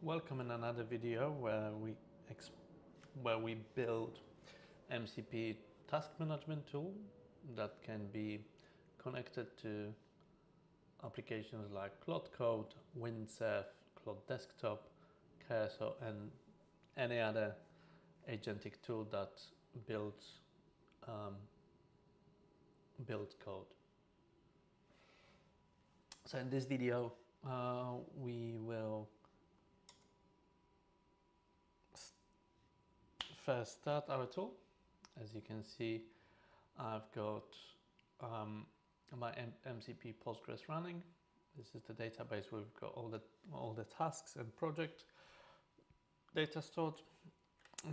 Welcome in another video where we build MCP task management tool that can be connected to applications like Claude Code, Windset, Claude Desktop, Cursor, and any other agentic tool that builds code. So in this video, we will first start our tool. As you can see, I've got my MCP Postgres running. This is the database. We've got all the tasks and project data stored.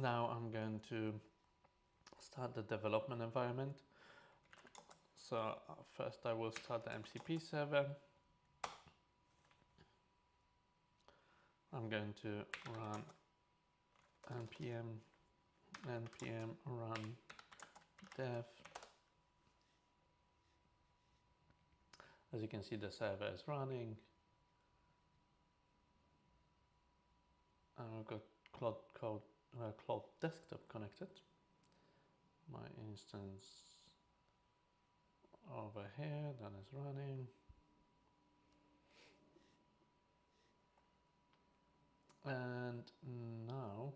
Now I'm going to start the development environment. So first I will start the MCP server. I'm going to run npm run dev. As you can see, the server is running. And we've got Claude Desktop connected. My instance over here that is running. And now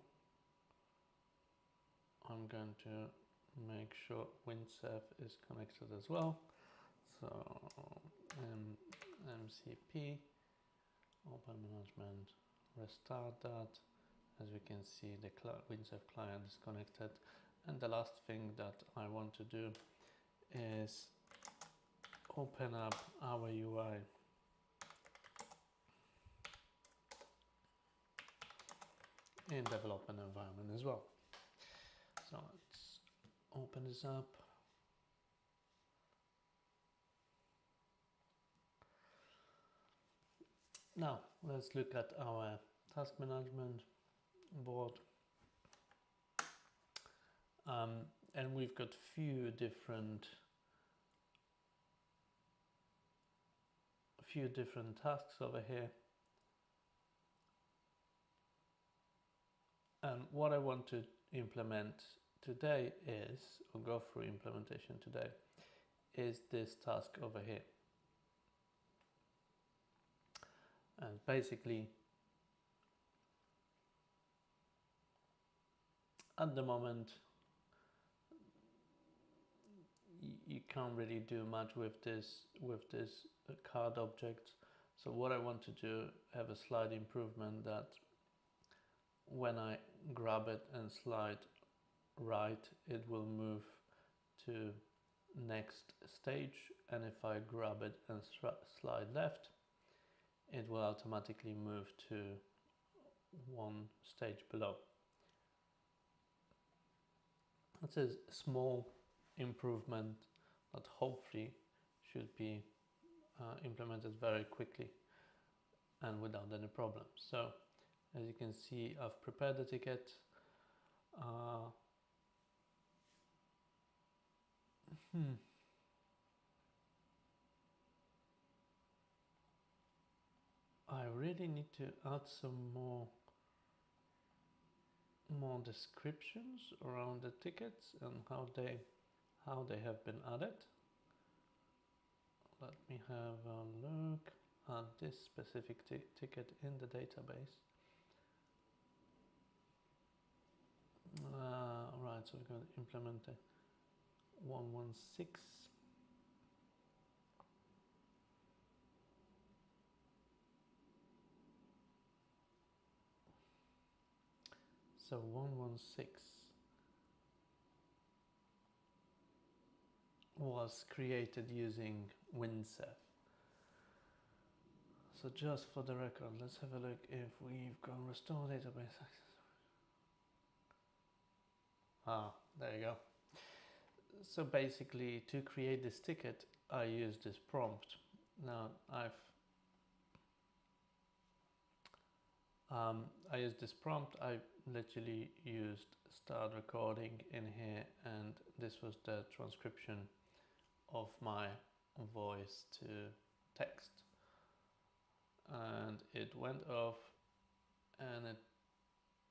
I'm going to make sure Windset is connected as well. So MCP, open management, restart that. As we can see, the Windset client is connected. And the last thing that I want to do is open up our UI. In development environment as well. So let's open this up. Now let's look at our task management board. And we've got few different tasks over here. And what I want to implement today is, or go through implementation today, is this task over here. And basically, at the moment, you can't really do much with this card object. So what I want to do, have a slight improvement that when I grab it and slide right, it will move to next stage, and if I grab it and slide left, it will automatically move to one stage below. It's a small improvement that hopefully should be implemented very quickly and without any problems. So as you can see, I've prepared the ticket. I really need to add some more descriptions around the tickets and how they have been added. Let me have a look at this specific ticket in the database. Right, so we're going to implement the 116. So 116 was created using Windset. So just for the record, let's have a look if we've got restore database access. There you go. So basically, to create this ticket, I use this prompt. Now I used this prompt. I literally used start recording in here, and this was the transcription of my voice to text. And it went off and it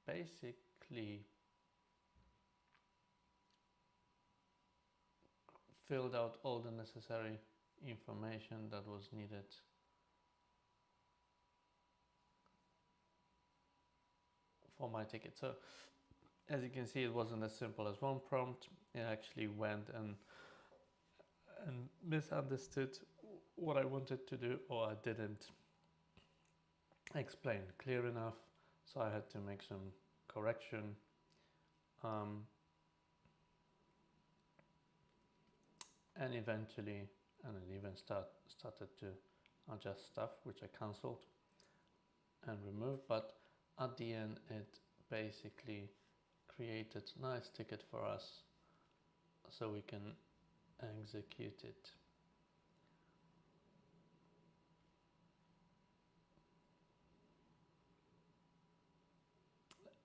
basically filled out all the necessary information that was needed for my ticket. So as you can see, it wasn't as simple as one prompt. It actually went and misunderstood what I wanted to do, or I didn't explain clear enough, so I had to make some correction. And eventually, and it even started to adjust stuff, which I cancelled and removed, but at the end it basically created a nice ticket for us so we can execute it.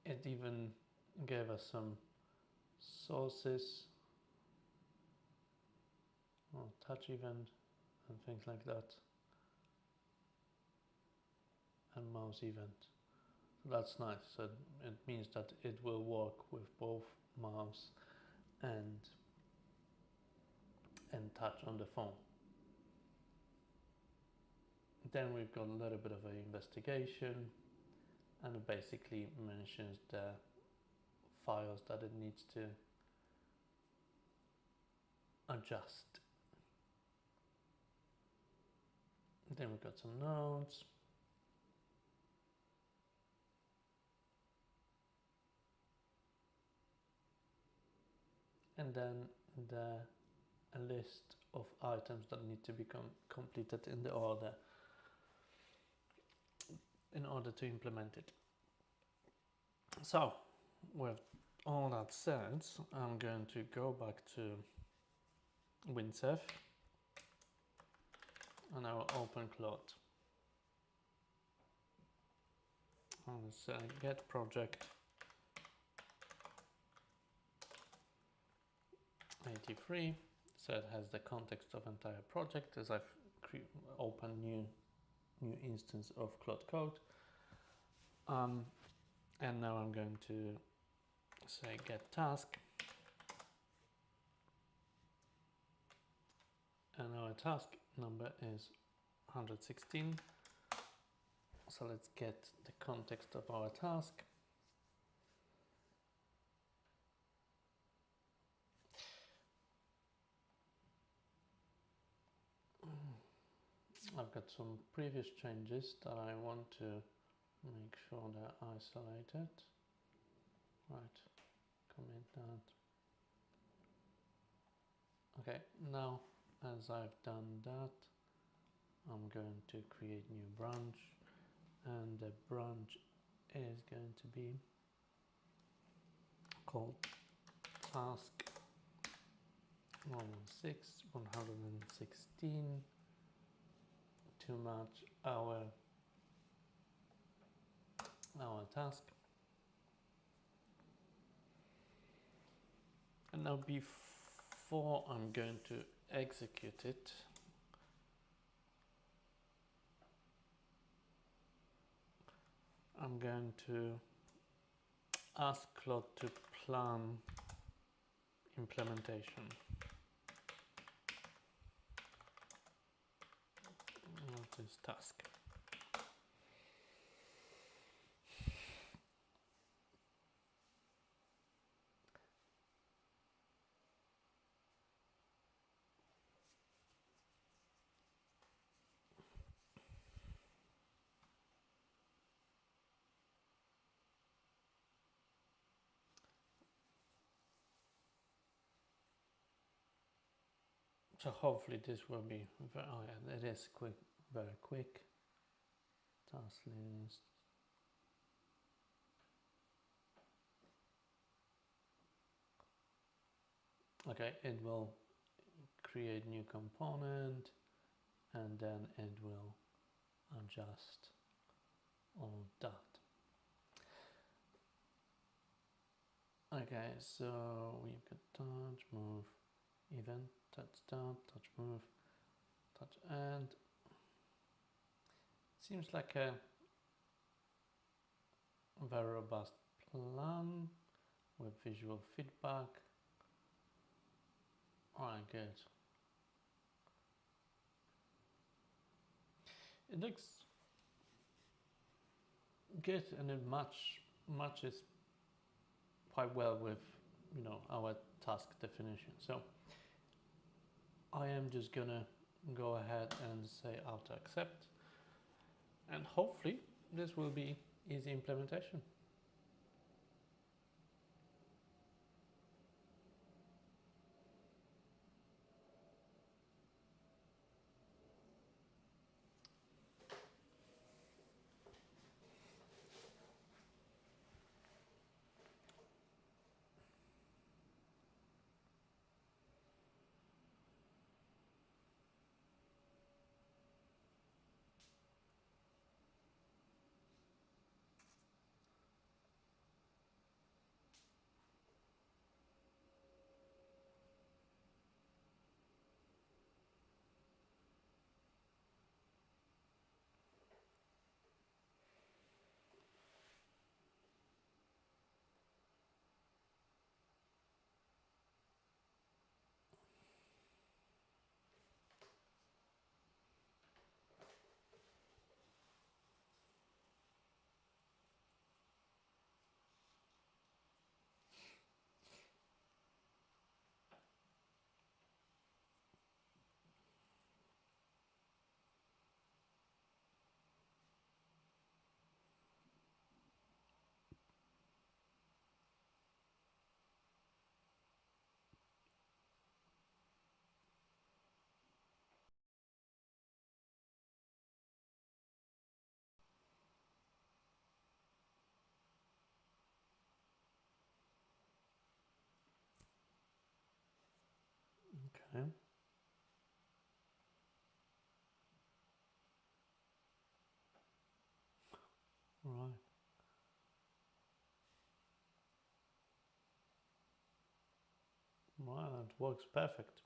It even gave us some sources, touch event and things like that, and mouse event. So that's nice. So it means that it will work with both mouse and touch on the phone. Then we've got a little bit of an investigation, and it basically mentions the files that it needs to adjust. Then we've got some notes. And then a list of items that need to be completed in the order in order to implement it. So with all that said, I'm going to go back to Windset and I will open Claude. I'll say get project 83, so it has the context of entire project as I've opened new instance of Claude Code. And now I'm going to say get task, and our task number is 116. So let's get the context of our task. I've got some previous changes that I want to make sure they're isolated. Right, commit that. Okay, now as I've done that, I'm going to create new branch, and the branch is going to be called task 116 to match our task. And now before I'm going to execute it, I'm going to ask Claude to plan implementation of this task. So hopefully this will be very, oh yeah, it is quick, very quick. Task list. Okay, it will create new component and then it will adjust all that. Okay, so we've got touch, move, event, touch, start, touch, move, touch, and it seems like very robust plan with visual feedback. Alright, good. It looks good, and it matches quite well with, you know, our task definition. So I am just gonna go ahead and say auto accept, and hopefully this will be easy implementation. Okay. Right. Wow, that works perfect.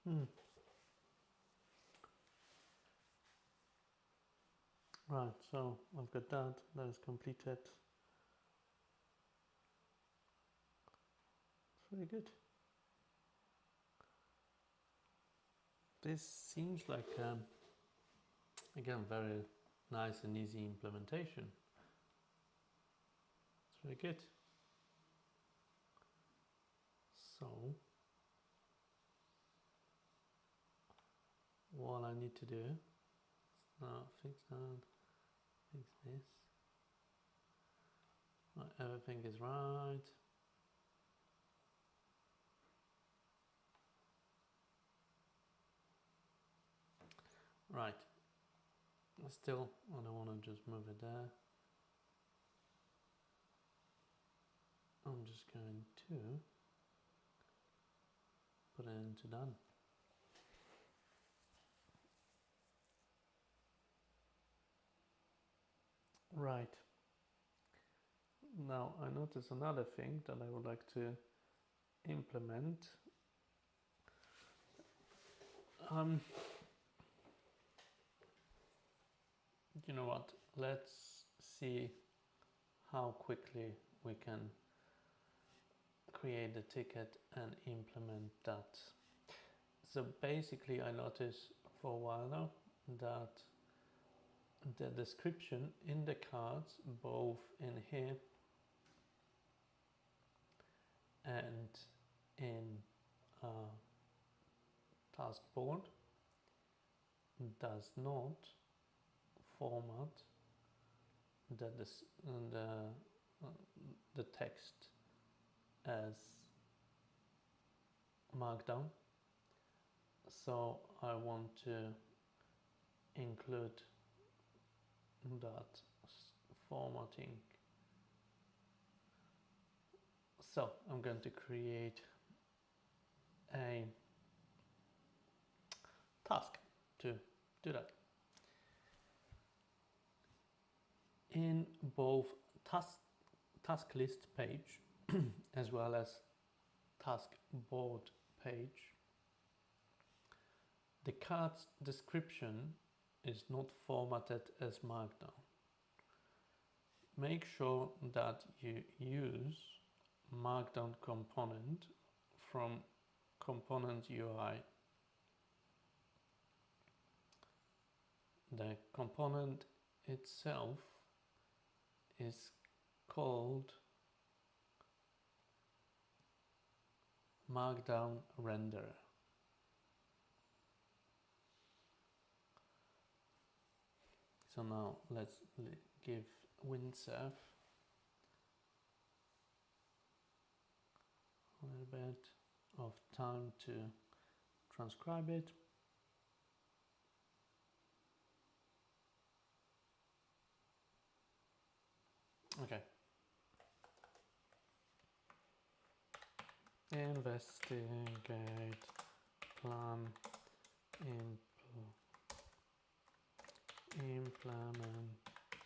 Hmm. Right, so I've got that is completed. It's really good. This seems like, again, very nice and easy implementation. It's really good. So what I need to do is now fix that, fix this. Right, everything is right. Right. Still, I don't want to just move it there. I'm just going to put it into done. Right. Now I notice another thing that I would like to implement. You know what? Let's see how quickly we can create the ticket and implement that. So basically I noticed for a while now that the description in the cards, both in here and in task board, does not format the text as Markdown. So I want to include that formatting. So I'm going to create a task to do that. In both task list page as well as task board page, the card's description is not formatted as Markdown. Make sure that you use Markdown component from component UI. The component itself is called Markdown Render. So now let's give Windset a little bit of time to transcribe it. Okay. Investigate, plan,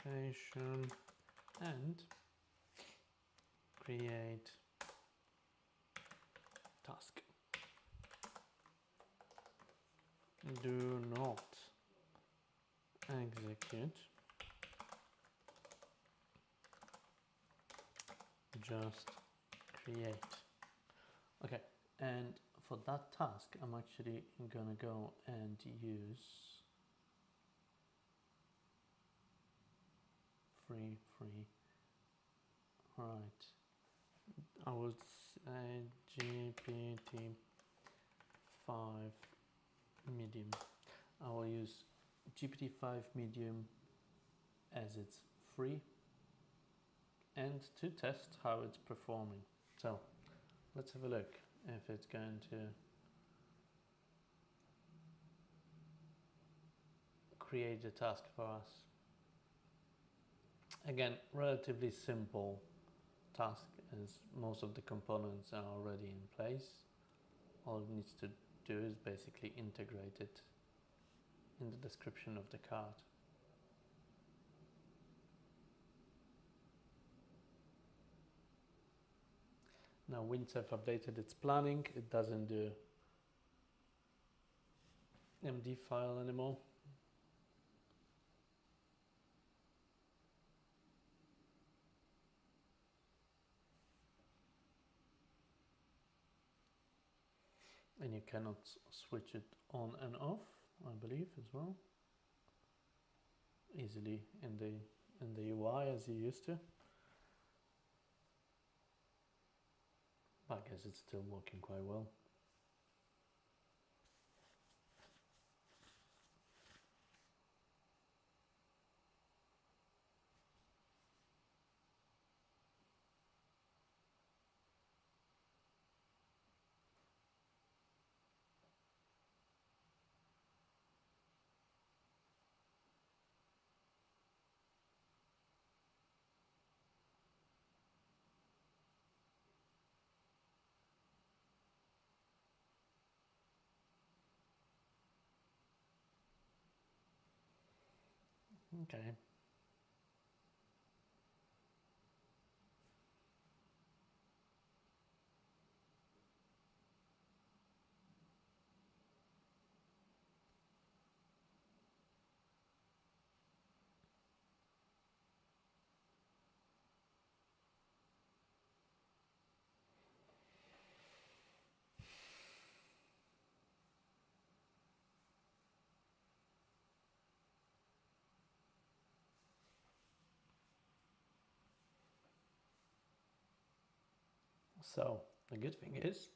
implementation, and create task. Do not execute, just create. Okay, and for that task I'm actually gonna go and use free. Right, I would say GPT-5 medium. I will use GPT-5 medium as it's free and to test how it's performing. So let's have a look if it's going to create a task for us. Again, relatively simple task as most of the components are already in place. All it needs to do is basically integrate it in the description of the card. Now Windset updated its planning. It doesn't do MD file anymore. And you cannot switch it on and off, I believe, as well, easily in the UI as you used to. But I guess it's still working quite well. Okay. So the good thing is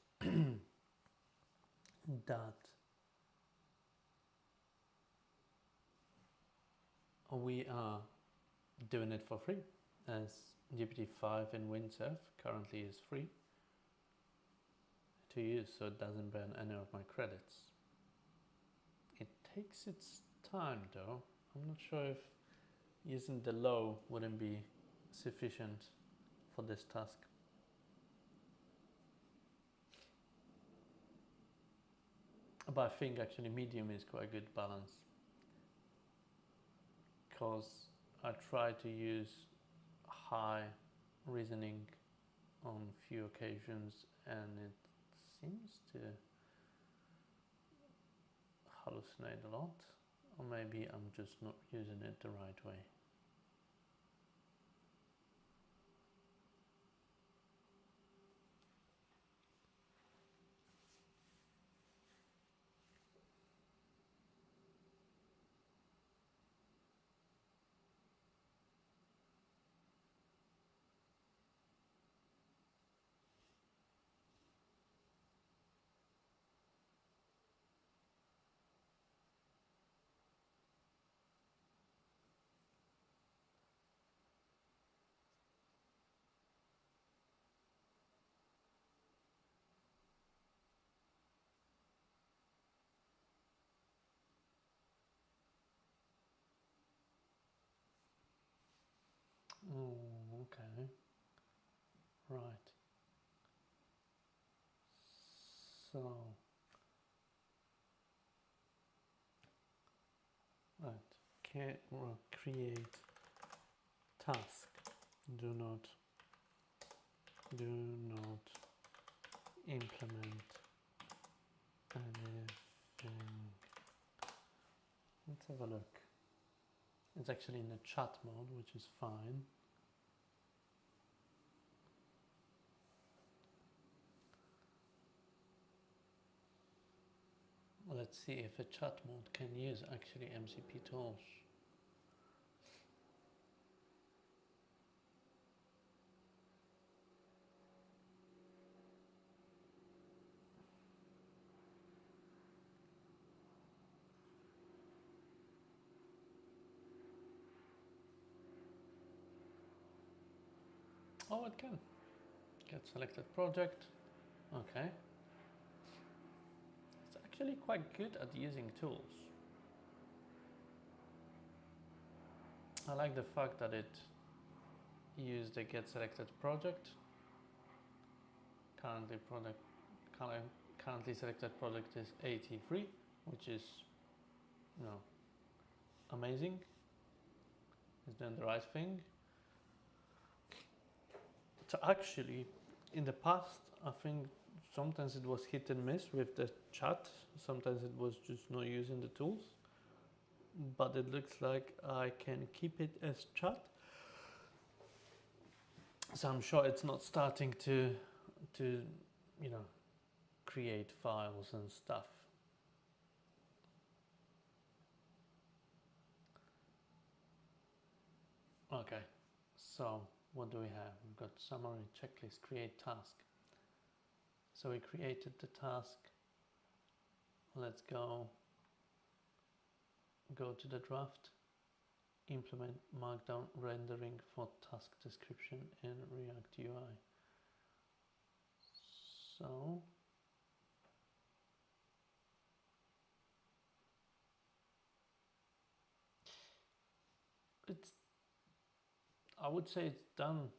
that we are doing it for free, as GPT-5 in Windset currently is free to use, so it doesn't burn any of my credits. It takes its time though. I'm not sure if using the low wouldn't be sufficient for this task. But I think actually medium is quite a good balance, because I try to use high reasoning on few occasions and it seems to hallucinate a lot, or maybe I'm just not using it the right way. Oh, okay. Right. So, right. Create task. Do not implement anything. Let's have a look. It's actually in the chat mode, which is fine. Let's see if a chat mode can use actually MCP tools. Oh, it can. Get selected project. Okay. It's actually quite good at using tools. I like the fact that it used the get selected project. Currently selected project is 83, which is, you know, amazing. It's doing the right thing. So actually, in the past, I think sometimes it was hit and miss with the chat. Sometimes it was just not using the tools. But it looks like I can keep it as chat. So I'm sure it's not starting to you know, create files and stuff. Okay, so what do we have? We've got summary, checklist, create task. So we created the task. Let's go to the draft, implement Markdown rendering for task description in React UI. So I would say it's done.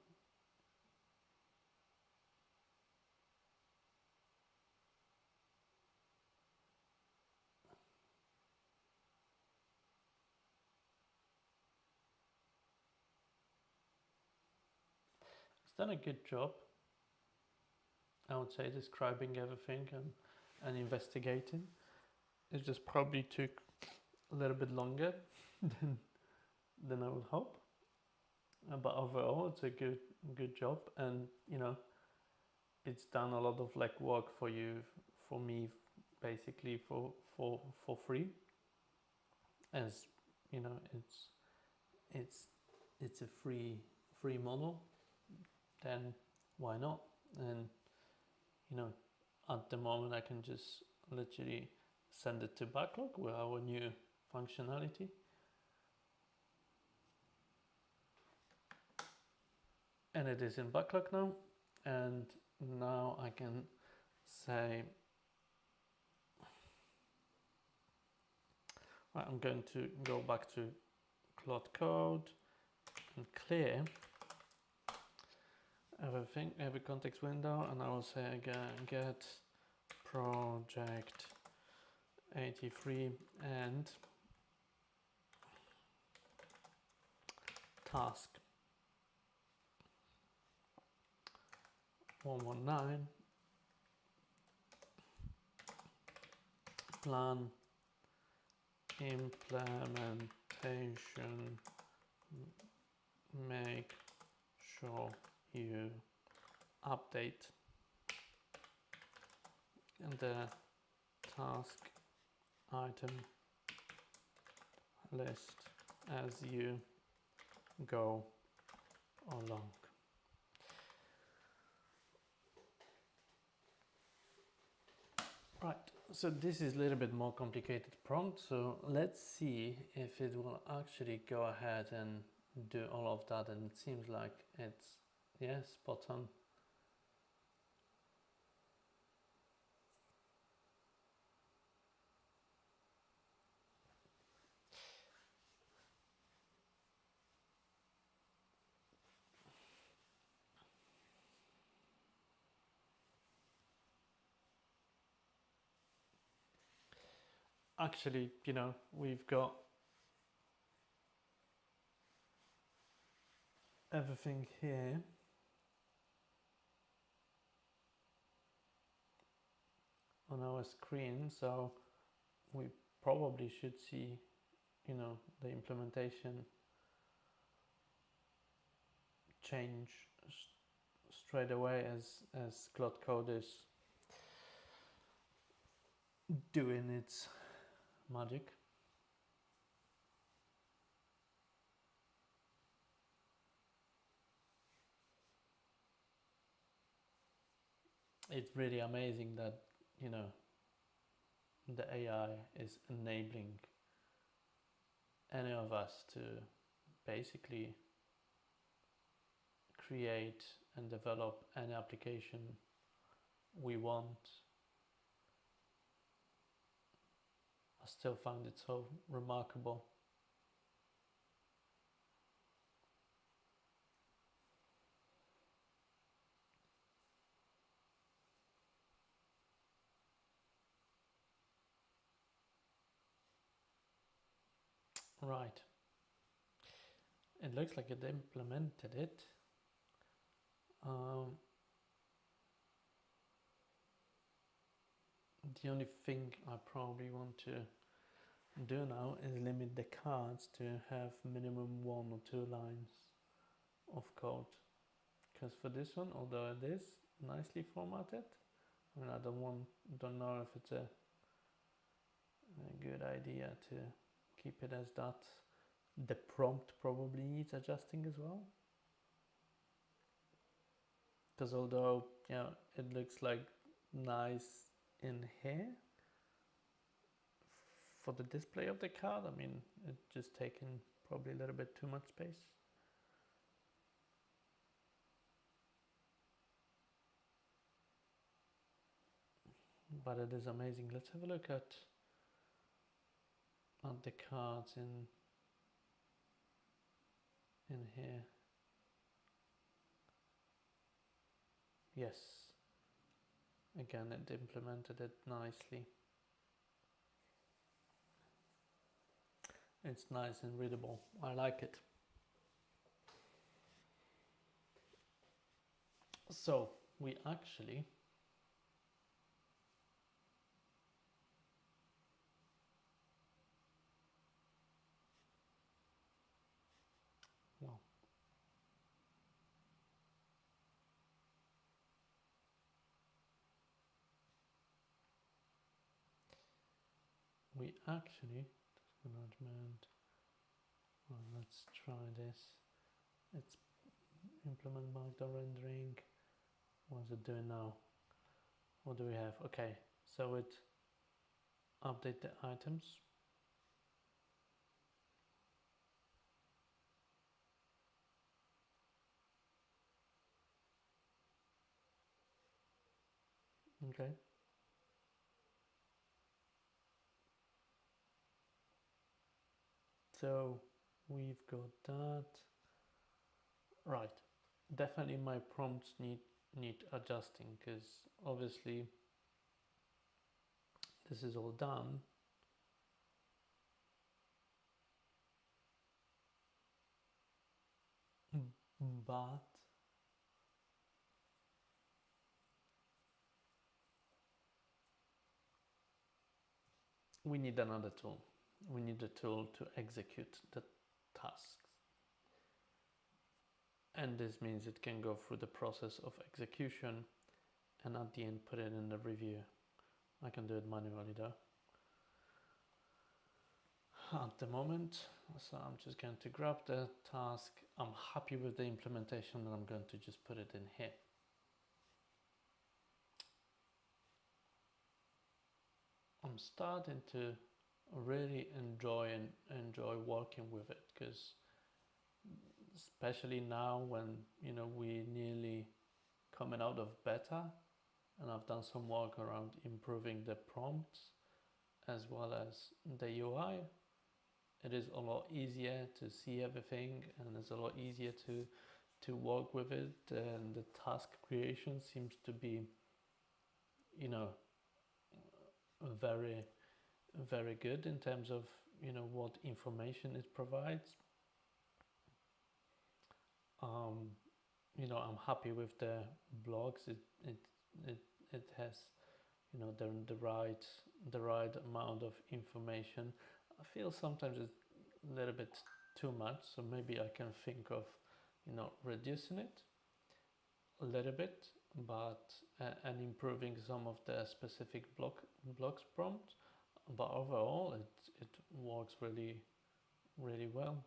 It's done a good job, I would say, describing everything and investigating. It just probably took a little bit longer than I would hope. But overall, it's a good job, and you know, it's done a lot of legwork for you, for me, basically for free. As you know, it's a free model. Then why not? And you know, at the moment I can just literally send it to backlog with our new functionality. and it is in backlog now. And now I can say, right, I'm going to go back to Claude Code and clear everything, every context window, and I will say again get project 83 and task 119 plan implementation, make sure you update the task item list as you go along. Right, so this is a little bit more complicated prompt, so let's see if it will actually go ahead and do all of that, and it seems like it's, yeah, spot on. Actually, you know, we've got everything here. On our screen, so we probably should see, you know, the implementation change straight away as Claude Code is doing its magic. It's really amazing that, you know, the AI is enabling any of us to basically create and develop any application we want. I still find it so remarkable. Right. It looks like it implemented it. The only thing I probably want to do now is limit the cards to have minimum 1 or 2 lines of code. Because for this one, although it is nicely formatted, I mean, I don't know if it's a good idea to keep it as that. The prompt probably needs adjusting as well. Because although, you know, it looks like nice in here for the display of the card, I mean, it's just taking probably a little bit too much space. But it is amazing. Let's have a look at the cards in here. Yes, again, it implemented it nicely. It's nice and readable. I like it. So we actually management. Well, let's try this. It's implement Markdown rendering. What's it doing now? What do we have? Okay, so it update the items. Okay. So we've got that. Right. Definitely my prompts need adjusting, because obviously this is all done. But we need another tool. We need a tool to execute the tasks. And this means it can go through the process of execution and at the end put it in the review. I can do it manually though at the moment. So I'm just going to grab the task. I'm happy with the implementation and I'm going to just put it in here. I'm starting to really enjoy working with it, because especially now when we're nearly coming out of beta, and I've done some work around improving the prompts as well as the UI. It is a lot easier to see everything, and it's a lot easier to work with it, and the task creation seems to be very, very good in terms of what information it provides. I'm happy with the blogs. It has the right amount of information. I feel sometimes it's a little bit too much, so maybe I can think of reducing it a little bit, but and improving some of the specific blocks prompts. But overall, it works really, really well,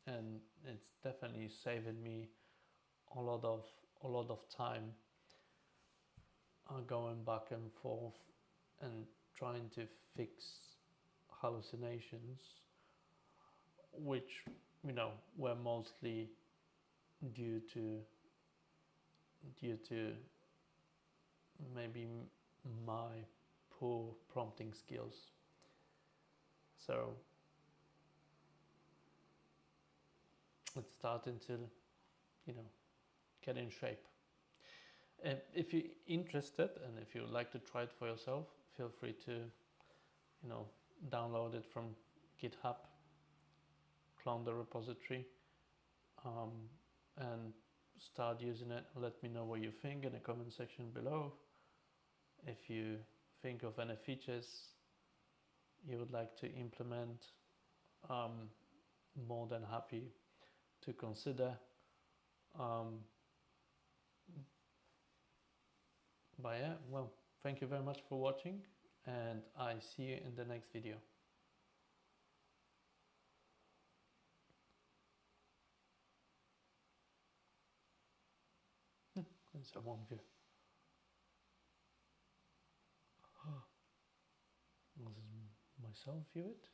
and it's definitely saving me a lot of time going back and forth and trying to fix hallucinations, which were mostly due to maybe my poor prompting skills. So it's starting to get in shape. And if you're interested and if you would like to try it for yourself, feel free to download it from GitHub, clone the repository, and start using it. Let me know what you think in the comment section below. If you think of any features you would like to implement, more than happy to consider. But yeah, well, thank you very much for watching, and I see you in the next video. It's a one view. This is myself view it.